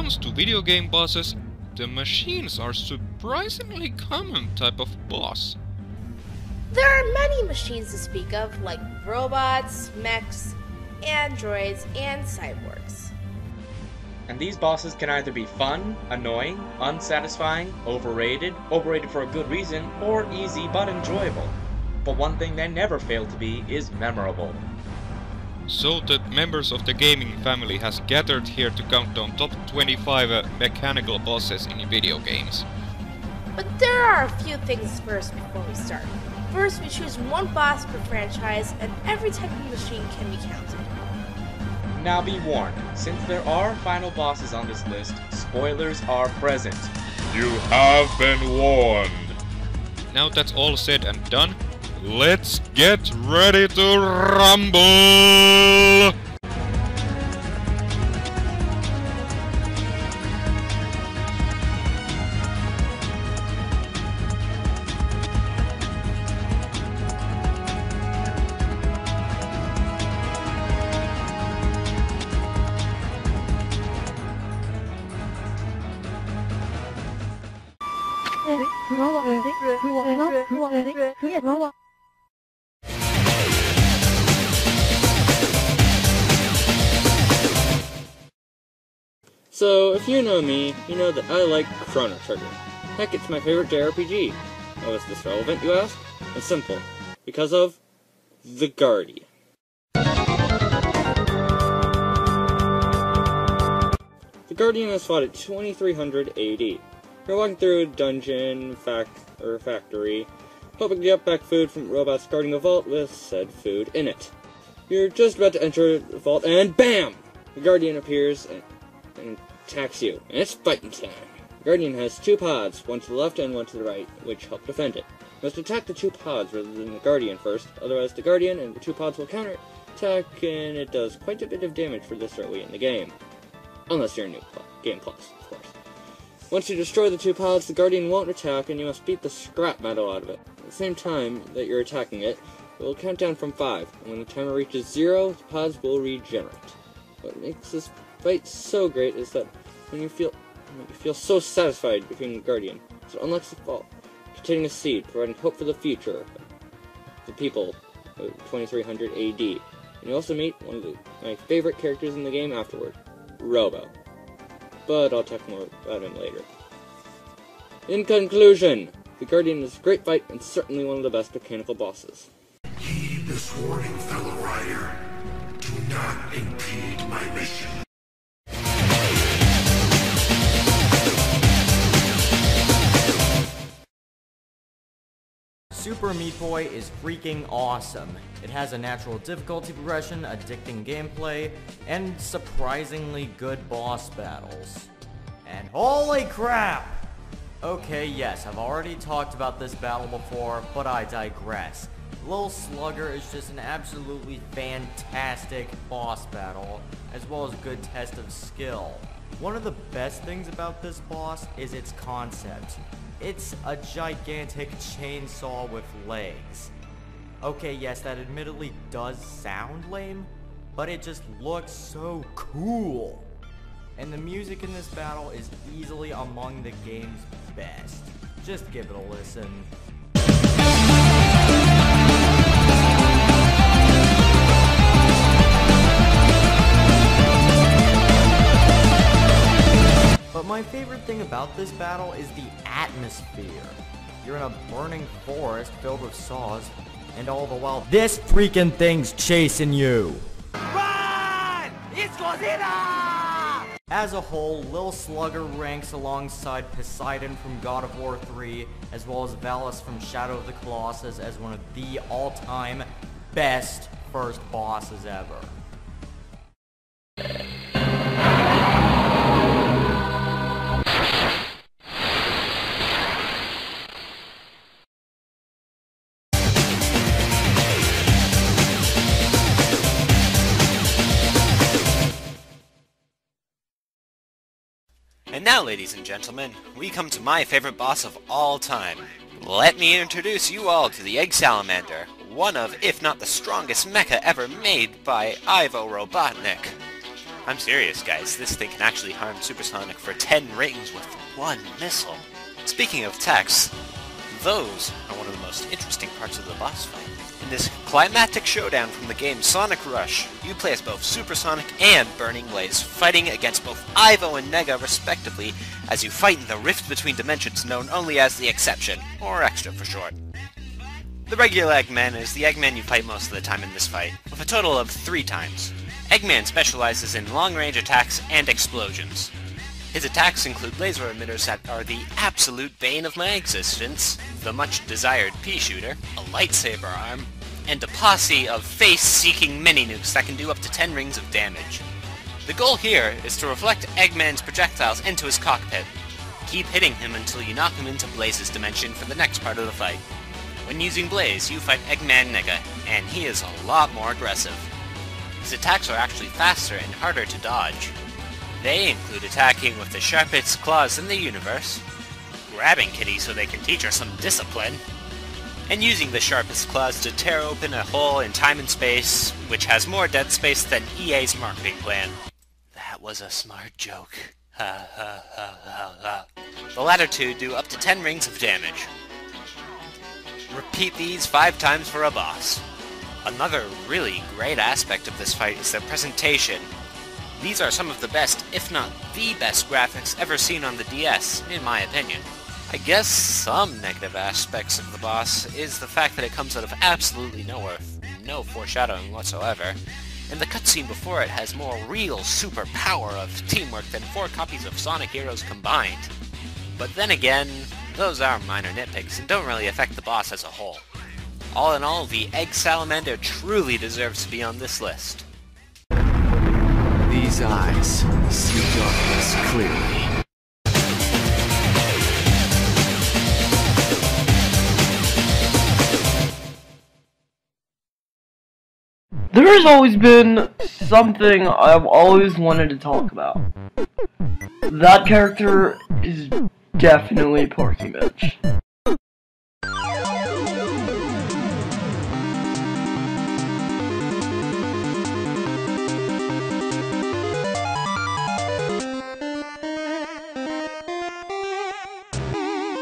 comes to video game bosses, the machines are surprisingly common type of boss. There are many machines to speak of, like robots, mechs, androids, and cyborgs. And these bosses can either be fun, annoying, unsatisfying, overrated for a good reason, or easy but enjoyable. But one thing they never fail to be is memorable. So the members of the gaming family has gathered here to count down top 25 mechanical bosses in video games. But there are a few things first before we start. First, we choose one boss per franchise, and every type of machine can be counted. Now be warned, since there are final bosses on this list, spoilers are present. You have been warned. Now that's all said and done, let's get ready to rumble! So, if you know me, you know that I like Chrono Trigger. Heck, it's my favorite JRPG. How is this relevant, you ask? It's simple. Because of the Guardian. The Guardian is fought at 2300 AD. You're walking through a dungeon, factory, hoping to get back food from robots guarding a vault with said food in it. You're just about to enter the vault, and BAM! The Guardian appears and attacks you, and it's fighting time. The Guardian has two pods, one to the left and one to the right, which help defend it. You must attack the two pods rather than the Guardian first, otherwise the Guardian and the two pods will counter-attack, and it does quite a bit of damage for this early in the game. Unless you're a new Game Plus, of course. Once you destroy the two pods, the Guardian won't attack, and you must beat the scrap metal out of it. At the same time that you're attacking it, it will count down from 5, and when the timer reaches 0, the pods will regenerate. What makes this fight so great is that when you feel so satisfied defeating the Guardian, so it unlocks the vault, containing a seed, providing hope for the future of the people of 2300 AD. And you also meet one of my favorite characters in the game afterward, Robo. But I'll talk more about him later. In conclusion, the Guardian is a great fight and certainly one of the best mechanical bosses. Heed this warning, fellow rider. Do not impede my mission. Super Meat Boy is freaking awesome. It has a natural difficulty progression, addicting gameplay, and surprisingly good boss battles. And holy crap! Okay, yes, I've already talked about this battle before, but I digress. Lil Slugger is just an absolutely fantastic boss battle, as well as a good test of skill. One of the best things about this boss is its concept. It's a gigantic chainsaw with legs. Okay, yes, that admittedly does sound lame, but it just looks so cool. And the music in this battle is easily among the game's best. Just give it a listen. But my favorite thing about this battle is the atmosphere. You're in a burning forest filled with saws, and all the while, this freaking thing's chasing you. Run! It's Godzilla! As a whole, Lil Slugger ranks alongside Poseidon from God of War 3, as well as Valus from Shadow of the Colossus as one of the all-time best first bosses ever. And now, ladies and gentlemen, we come to my favorite boss of all time. Let me introduce you all to the Egg Salamander, one of, if not the strongest mecha ever made by Ivo Robotnik. I'm serious, guys. This thing can actually harm Supersonic for 10 rings with one missile. Speaking of attacks, those are one of the most interesting parts of the boss fight. In this climactic showdown from the game Sonic Rush, you play as both Supersonic and Burning Blaze, fighting against both Ivo and Nega respectively, as you fight in the rift between dimensions known only as the Exception, or Extra for short. The regular Eggman is the Eggman you fight most of the time in this fight, with a total of 3 times. Eggman specializes in long-range attacks and explosions. His attacks include laser emitters that are the absolute bane of my existence, the much-desired pea-shooter, a lightsaber arm, and a posse of face-seeking mini-nukes that can do up to 10 rings of damage. The goal here is to reflect Eggman's projectiles into his cockpit. Keep hitting him until you knock him into Blaze's dimension for the next part of the fight. When using Blaze, you fight Eggman Nega, and he is a lot more aggressive. His attacks are actually faster and harder to dodge. They include attacking with the sharpest claws in the universe, grabbing Kitty so they can teach her some discipline, and using the sharpest claws to tear open a hole in time and space, which has more dead space than EA's marketing plan. That was a smart joke. Ha ha ha ha ha. The latter two do up to 10 rings of damage. Repeat these 5 times for a boss. Another really great aspect of this fight is the presentation. These are some of the best, if not the best graphics ever seen on the DS, in my opinion. I guess some negative aspects of the boss is the fact that it comes out of absolutely nowhere, no foreshadowing whatsoever, and the cutscene before it has more real super power of teamwork than 4 copies of Sonic Heroes combined. But then again, those are minor nitpicks and don't really affect the boss as a whole. All in all, the Egg Salamander truly deserves to be on this list. These eyes see darkness clearly. There has always been something I've always wanted to talk about. That character is definitely Porky Mitch.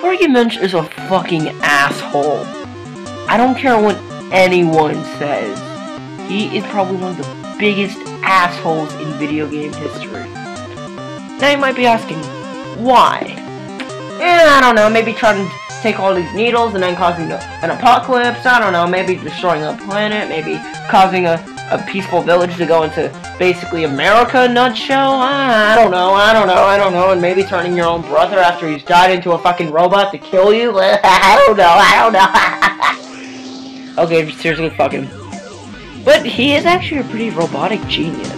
Porky Mitch is a fucking asshole. I don't care what anyone says. He is probably one of the biggest assholes in video game history. Now you might be asking, why? I don't know, maybe trying to take all these needles and then causing an apocalypse, I don't know, maybe destroying a planet, maybe causing a peaceful village to go into basically America, nutshell, I don't know, and maybe turning your own brother after he's died into a fucking robot to kill you, I don't know. Okay, seriously, fuck him. But he is actually a pretty robotic genius,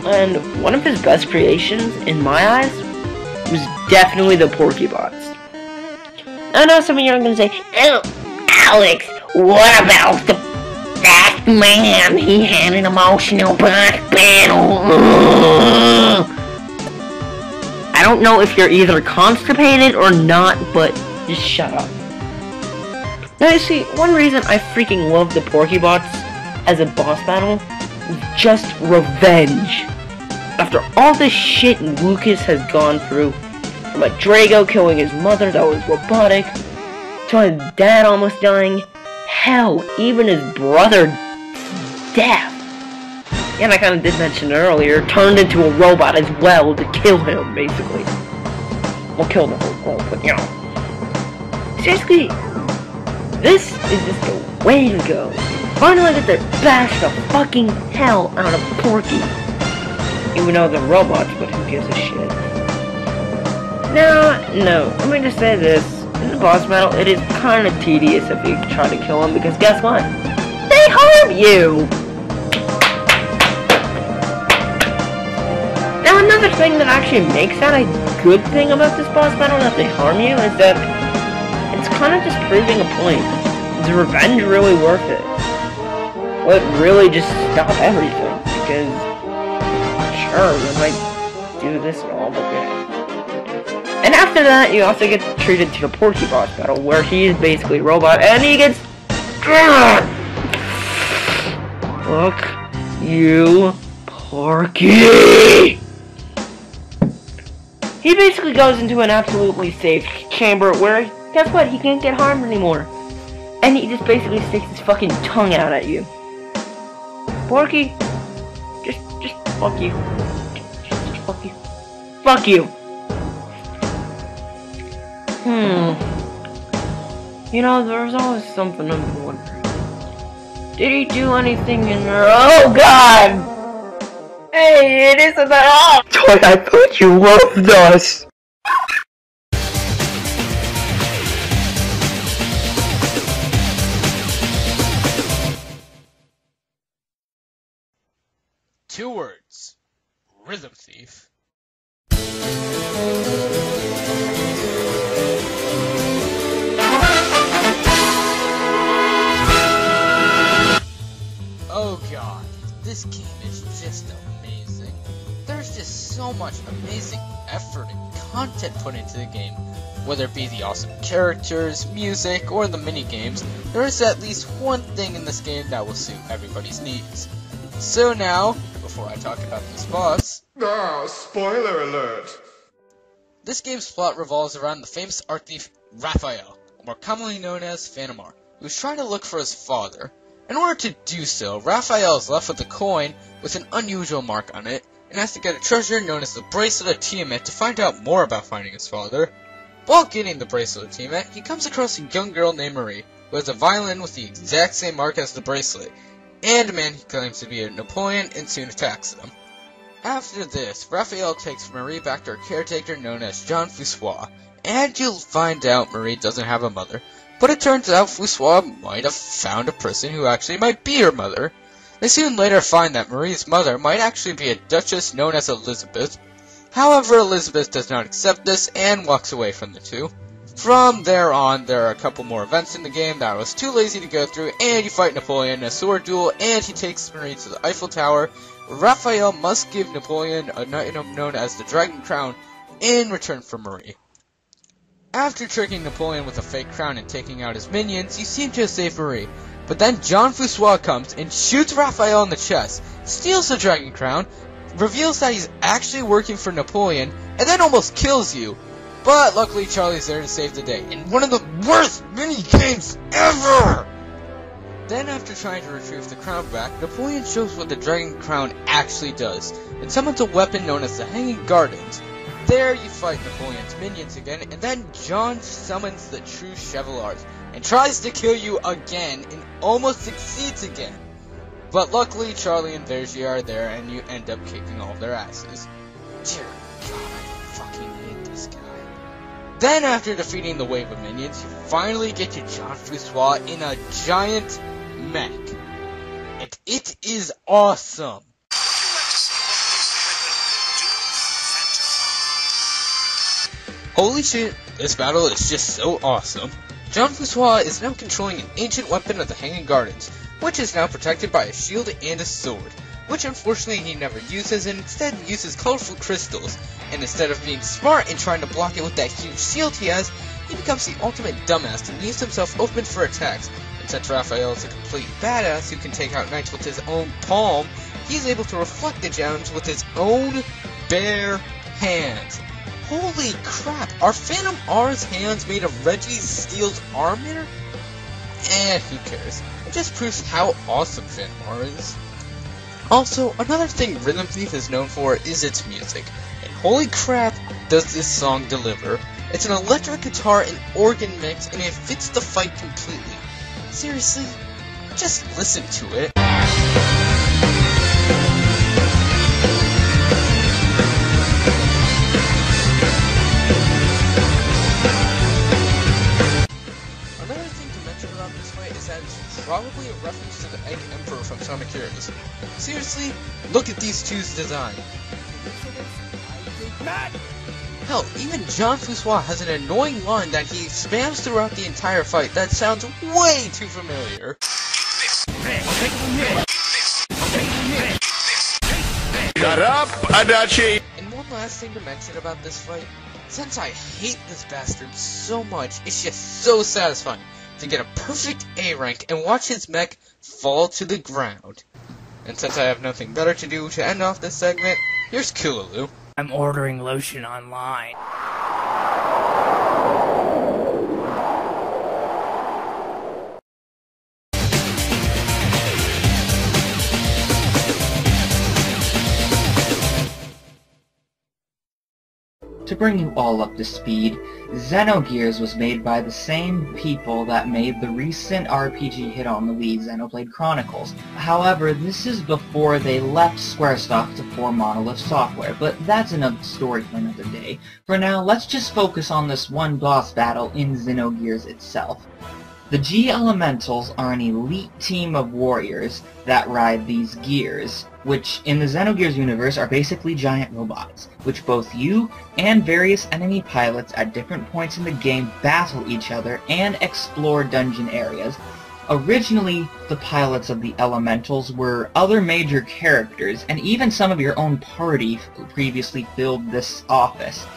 and one of his best creations, in my eyes, was definitely the Porky Box. I know some of you are going to say, oh, Alex, what about the fast man? He had an emotional boss battle. I don't know if you're either constipated or not, but just shut up. Now you see, one reason I freaking love the Porky Box as a boss battle is just revenge. After all the shit Lucas has gone through, from a Drago killing his mother that was robotic, to his dad almost dying, hell, even his brother death. And I kind of did mention earlier, turned into a robot as well to kill him, basically. Well, kill the whole world, but you know. Seriously, this is just the way to go. Finally get to bash the fucking hell out of Porky. Even though they're robots, but who gives a shit? No, let me just say this. In the boss battle, it is kind of tedious if you try to kill them, because guess what? They harm you! Now another thing that actually makes that a good thing about this boss battle, that they harm you, is that it's kind of just proving a point. Is revenge really worth it? Will it really just stop everything? Because, sure, you might do this and all, but yeah. And after that, you also get treated to the Porky Box battle, where he is basically a robot, and he gets... Fuck you, Porky! He basically goes into an absolutely safe chamber where, guess what, he can't get harmed anymore. And he just basically sticks his fucking tongue out at you. Porky, just fuck you. Just fuck you. Fuck you. You know, there's always something I've been wondering. Did he do anything in there? Oh god! Hey, it isn't at all! Toy, I thought you loved us! Two words. Rhythm Thief. Oh god, this game is just amazing. There's just so much amazing effort and content put into the game. Whether it be the awesome characters, music, or the mini-games, there is at least one thing in this game that will suit everybody's needs. So now, before I talk about this boss... spoiler alert! This game's plot revolves around the famous art thief Raphael, more commonly known as Finnish, who's trying to look for his father. In order to do so, Raphael is left with a coin with an unusual mark on it, and has to get a treasure known as the Bracelet of Tiamat to find out more about finding his father. While getting the Bracelet of Tiamat, he comes across a young girl named Marie, who has a violin with the exact same mark as the bracelet, and a man he claims to be a Napoleon and soon attacks them. After this, Raphael takes Marie back to her caretaker known as Jean Fussois, and you'll find out Marie doesn't have a mother, but it turns out Fussois might have found a person who actually might be her mother. They soon later find that Marie's mother might actually be a duchess known as Elizabeth. However, Elizabeth does not accept this and walks away from the two. From there on, there are a couple more events in the game that I was too lazy to go through, and you fight Napoleon in a sword duel, and he takes Marie to the Eiffel Tower, where Raphael must give Napoleon an item known as the Dragon Crown in return for Marie. After tricking Napoleon with a fake crown and taking out his minions, you seem to have saved Marie, but then Jean Fussois comes and shoots Raphael in the chest, steals the Dragon Crown, reveals that he's actually working for Napoleon, and then almost kills you. But luckily Charlie's there to save the day, in one of the worst mini-games ever! Then after trying to retrieve the crown back, Napoleon shows what the Dragon Crown actually does, and summons a weapon known as the Hanging Gardens. There you fight Napoleon's minions again, and then John summons the true Chevaliers, and tries to kill you again, and almost succeeds again. But luckily Charlie and Vergier are there, and you end up kicking all their asses. Dear God, I fucking hate this guy. Then after defeating the wave of minions, you finally get to Jean Fussois in a giant mech. And it is awesome. Holy shit, this battle is just so awesome. Jean Fussois is now controlling an ancient weapon of the Hanging Gardens, which is now protected by a shield and a sword, which unfortunately he never uses and instead uses colorful crystals, and instead of being smart and trying to block it with that huge shield he has, he becomes the ultimate dumbass and leaves himself open for attacks. And since Raphael is a complete badass who can take out knights with his own palm, he is able to reflect the gems with his own bare hands. Holy crap, are Phantom R's hands made of Reggie Steele's armor? Who cares? It just proves how awesome Phantom R is. Also, another thing Rhythm Thief is known for is its music, and holy crap does this song deliver. It's an electric guitar and organ mix, and it fits the fight completely. Seriously, just listen to it. Probably a reference to the Egg Emperor from Xenogears. Seriously, look at these two's design. Hell, even Jean Fussois has an annoying line that he spams throughout the entire fight that sounds way too familiar. Shut up, Adachi! And one last thing to mention about this fight, since I hate this bastard so much, it's just so satisfying to get a perfect A rank and watch his mech fall to the ground. And since I have nothing better to do to end off this segment, here's Kulalu. I'm ordering lotion online. To bring you all up to speed, Xenogears was made by the same people that made the recent RPG hit on the Wii, Xenoblade Chronicles. However, this is before they left Squaresoft to form Monolith Software, but that's another story for another day. For now, let's just focus on this one boss battle in Xenogears itself. The G Elementals are an elite team of warriors that ride these gears, which in the Xenogears universe are basically giant robots, which both you and various enemy pilots at different points in the game battle each other and explore dungeon areas. Originally, the pilots of the Elementals were other major characters, and even some of your own party previously filled this office.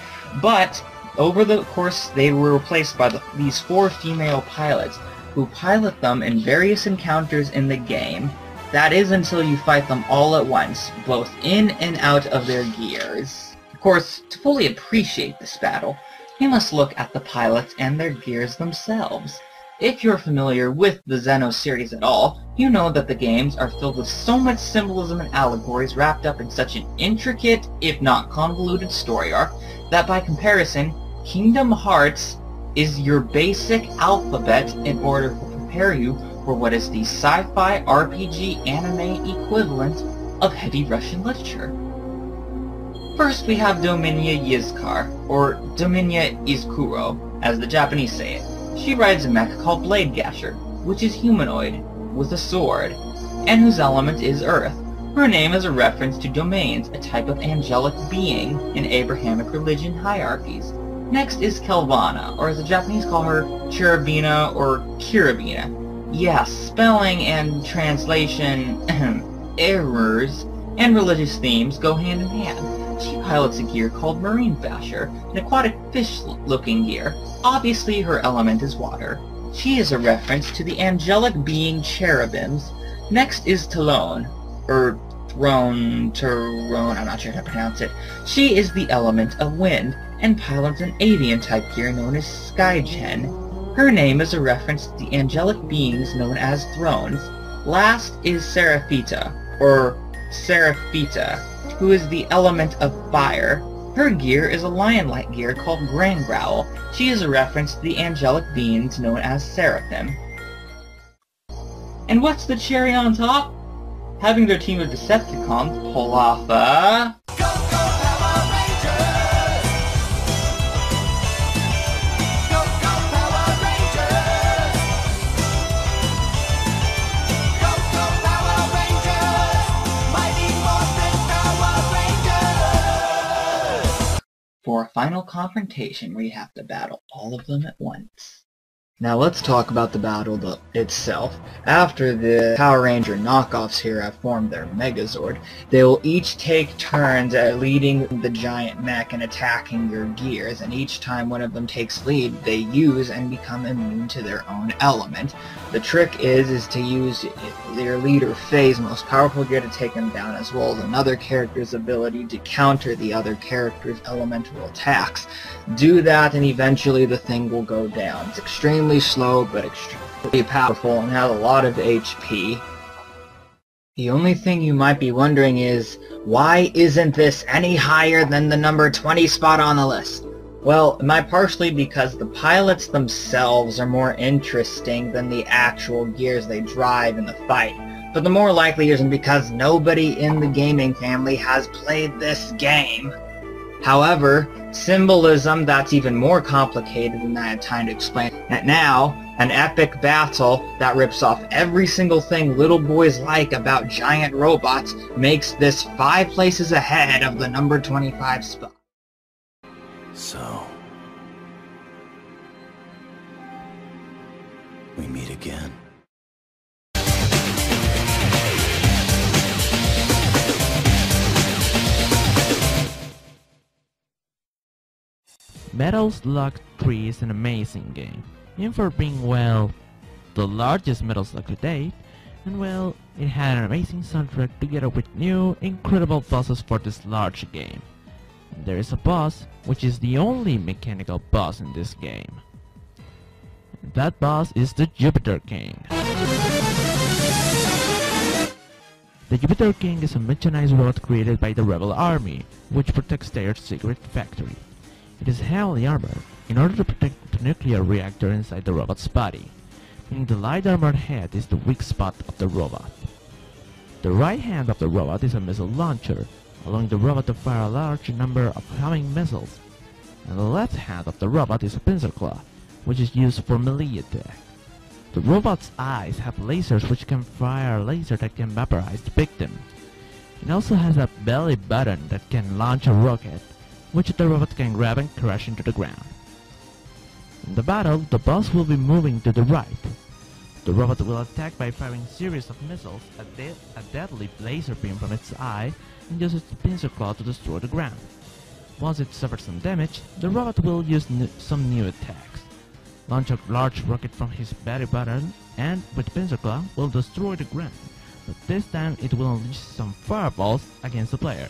But over the course, they were replaced by these 4 female pilots, who pilot them in various encounters in the game. That is until you fight them all at once, both in and out of their gears. Of course, to fully appreciate this battle, you must look at the pilots and their gears themselves. If you're familiar with the Xeno series at all, you know that the games are filled with so much symbolism and allegories wrapped up in such an intricate, if not convoluted story arc, that by comparison, Kingdom Hearts is your basic alphabet in order to prepare you for what is the sci-fi RPG anime equivalent of heavy Russian literature. First we have Dominia Yizkar, or Dominia Izkuro, as the Japanese say it. She rides a mech called Blade Gasher, which is humanoid, with a sword, and whose element is earth. Her name is a reference to domains, a type of angelic being in Abrahamic religion hierarchies. Next is Kelvana, or as the Japanese call her, Cherubina or Kiribina. Yes, spelling and translation errors and religious themes go hand in hand. She pilots a gear called Marine Basher, an aquatic fish-looking gear. Obviously her element is water. She is a reference to the angelic being cherubims. Next is Talon, or Throne, I'm not sure how to pronounce it. She is the element of wind, and pilots an avian-type gear known as Skygen. Her name is a reference to the angelic beings known as thrones. Last is Seraphita, or Seraphita, who is the element of fire. Her gear is a lion-like gear called Grand Growl. She is a reference to the angelic beings known as Seraphim. And what's the cherry on top? Having their team of Decepticons pull off a... for a final confrontation where you have to battle all of them at once. Now let's talk about the battle itself. After the Power Ranger knockoffs here have formed their Megazord, they will each take turns at leading the giant mech and attacking your gears, and each time one of them takes lead, they use and become immune to their own element. The trick is to use their leader Faye's most powerful gear to take them down, as well as another character's ability to counter the other character's elemental attacks. Do that and eventually the thing will go down. It's extremely slow but extremely powerful and has a lot of HP. The only thing you might be wondering is, why isn't this any higher than the number 20 spot on the list? Well, it might partially because the pilots themselves are more interesting than the actual gears they drive in the fight. But the more likely reason because nobody in the gaming family has played this game. However, symbolism that's even more complicated than I had time to explain. And now, an epic battle that rips off every single thing little boys like about giant robots makes this 5 places ahead of the number 25 spot. So, we meet again. Metal Slug 3 is an amazing game, and for being, well, the largest Metal Slug to date, And well, it had an amazing soundtrack together with new, incredible bosses for this large game. And there is a boss, which is the only mechanical boss in this game. And that boss is the Jupiter King. The Jupiter King is a mechanized robot created by the Rebel Army, which protects their secret factory. It is heavily armored in order to protect the nuclear reactor inside the robot's body, meaning the light armored head is the weak spot of the robot. The right hand of the robot is a missile launcher, allowing the robot to fire a large number of homing missiles, and the left hand of the robot is a pincer claw, which is used for melee attack. The robot's eyes have lasers which can fire a laser that can vaporize the victim. It also has a belly button that can launch a rocket, which the robot can grab and crash into the ground. In the battle, the boss will be moving to the right. The robot will attack by firing a series of missiles, a deadly laser beam from its eye, and use its pincer claw to destroy the ground. Once it suffers some damage, the robot will use some new attacks. Launch a large rocket from his belly button, and with pincer claw will destroy the ground, but this time it will unleash some fireballs against the player.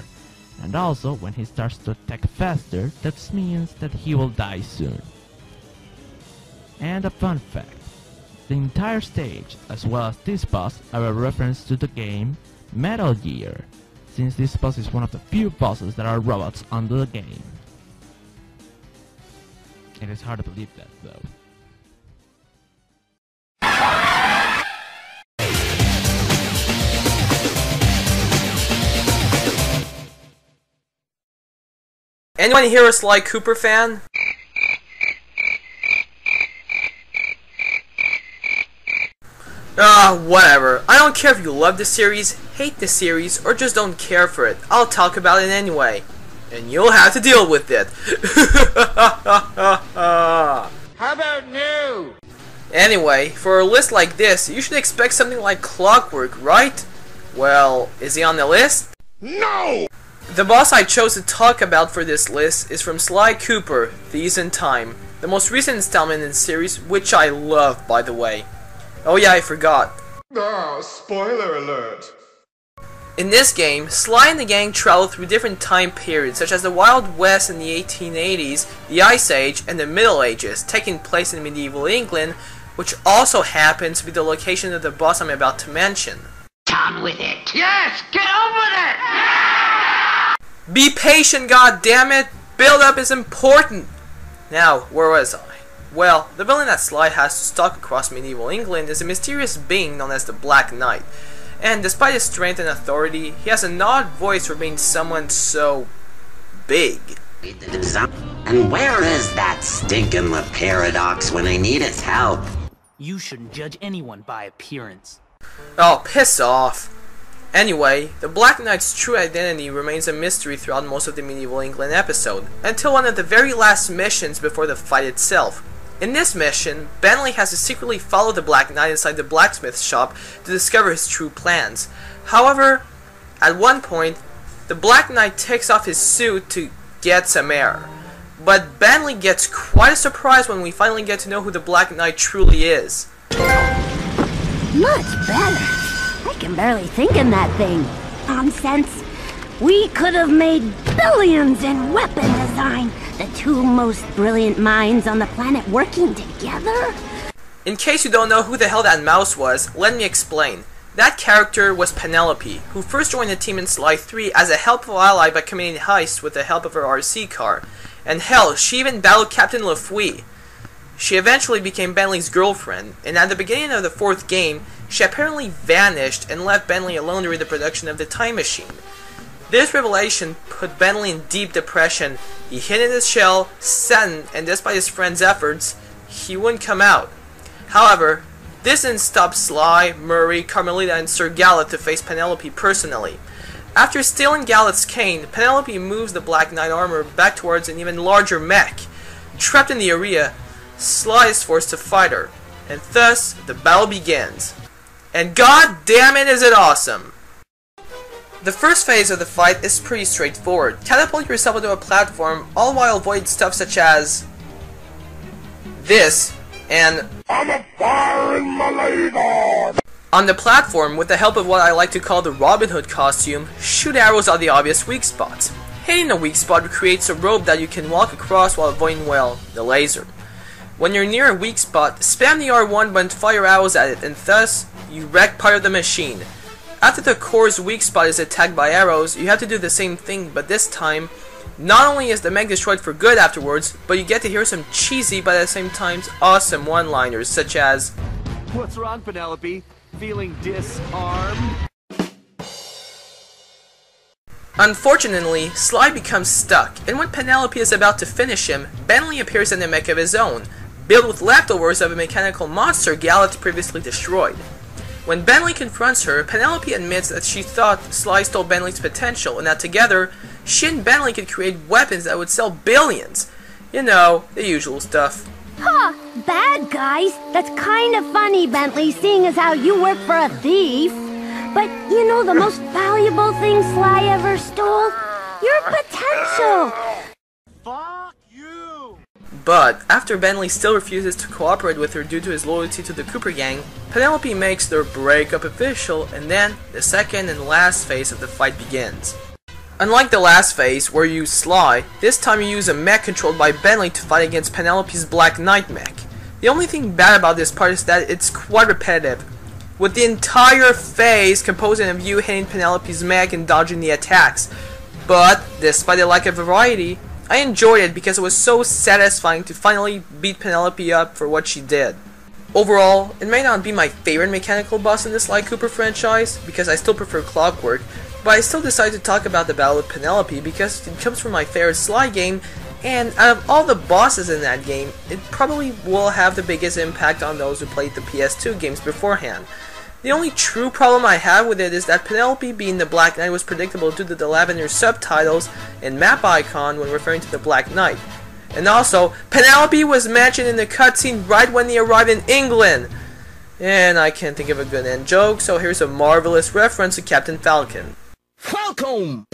And also, when he starts to attack faster, that means that he will die soon. And a fun fact, the entire stage, as well as this boss, are a reference to the game Metal Gear, since this boss is one of the few bosses that are robots on the game. It is hard to believe that, though. Anyone here a Sly Cooper fan? Whatever. I don't care if you love the series, hate the series, or just don't care for it. I'll talk about it anyway. And you'll have to deal with it. How about new? Anyway, for a list like this, you should expect something like Clockwork, right? Well, is he on the list? No! The boss I chose to talk about for this list is from Sly Cooper, Thieves in Time, the most recent installment in the series, which I love, by the way. Oh yeah, I forgot. Spoiler alert. In this game, Sly and the gang travel through different time periods, such as the Wild West in the 1880s, the Ice Age, and the Middle Ages, taking place in medieval England, which also happens to be the location of the boss I'm about to mention. On with it. Yes, get on with it! Be patient, goddammit! Build-up is important! Now, where was I? Well, the villain that Sly has to stalk across medieval England is a mysterious being known as the Black Knight. And despite his strength and authority, he has an odd voice for being someone so big. And where is that stinking the paradox when I need its help? You shouldn't judge anyone by appearance. Oh, piss off. Anyway, the Black Knight's true identity remains a mystery throughout most of the medieval England episode, until one of the very last missions before the fight itself. In this mission, Bentley has to secretly follow the Black Knight inside the blacksmith shop to discover his true plans. However, at one point, the Black Knight takes off his suit to get some air. But Bentley gets quite a surprise when we finally get to know who the Black Knight truly is. Much better. I can barely think in that thing. Nonsense. We could have made billions in weapon design. The two most brilliant minds on the planet working together? In case you don't know who the hell that mouse was, let me explain. That character was Penelope, who first joined the team in Sly 3 as a helpful ally by committing heists with the help of her RC car. And hell, she even battled Captain Lafouille. She eventually became Bentley's girlfriend, and at the beginning of the fourth game, she apparently vanished and left Bentley alone during the production of the Time Machine. This revelation put Bentley in deep depression. He hid in his shell, saddened, and despite his friend's efforts, he wouldn't come out. However, this didn't stop Sly, Murray, Carmelita, and Sir Gallet to face Penelope personally. After stealing Gallet's cane, Penelope moves the Black Knight armor back towards an even larger mech. Trapped in the area, Sly is forced to fight her, and thus the battle begins. And god damn it, is it awesome! The first phase of the fight is pretty straightforward. Catapult yourself onto a platform, all while avoid stuff such as this, and I'm a fire in my ladle! On the platform, with the help of what I like to call the Robin Hood costume, shoot arrows are the obvious weak spots. Hitting a weak spot creates a rope that you can walk across while avoiding, well, the laser. When you're near a weak spot, spam the R1 button to fire arrows at it, and thus, you wreck part of the machine. After the core's weak spot is attacked by arrows, you have to do the same thing, but this time, not only is the mech destroyed for good afterwards, but you get to hear some cheesy but at the same time awesome one-liners such as, "What's wrong, Penelope? Feeling disarmed?" Unfortunately, Sly becomes stuck, and when Penelope is about to finish him, Bentley appears in a mech of his own, built with leftovers of a mechanical monster Gallet previously destroyed. When Bentley confronts her, Penelope admits that she thought Sly stole Bentley's potential, and that together, she and Bentley could create weapons that would sell billions. You know, the usual stuff. Huh, bad guys? That's kind of funny, Bentley, seeing as how you work for a thief. But you know the most valuable thing Sly ever stole? Your potential! Fuck you! But, after Bentley still refuses to cooperate with her due to his loyalty to the Cooper gang, Penelope makes their breakup official, and then the second and last phase of the fight begins. Unlike the last phase, where you use Sly, this time you use a mech controlled by Bentley to fight against Penelope's Black Knight mech. The only thing bad about this part is that it's quite repetitive, with the entire phase composing of you hitting Penelope's mech and dodging the attacks. But, despite the lack of variety, I enjoyed it because it was so satisfying to finally beat Penelope up for what she did. Overall, it may not be my favorite mechanical boss in the Sly Cooper franchise, because I still prefer Clockwork, but I still decided to talk about the Battle of Penelope because it comes from my favorite Sly game, and out of all the bosses in that game, it probably will have the biggest impact on those who played the PS2 games beforehand. The only true problem I have with it is that Penelope being the Black Knight was predictable due to the lavender subtitles and map icon when referring to the Black Knight. And also, Penelope was mentioned in the cutscene right when they arrived in England! And I can't think of a good end joke, so here's a marvelous reference to Captain Falcon. Falcon!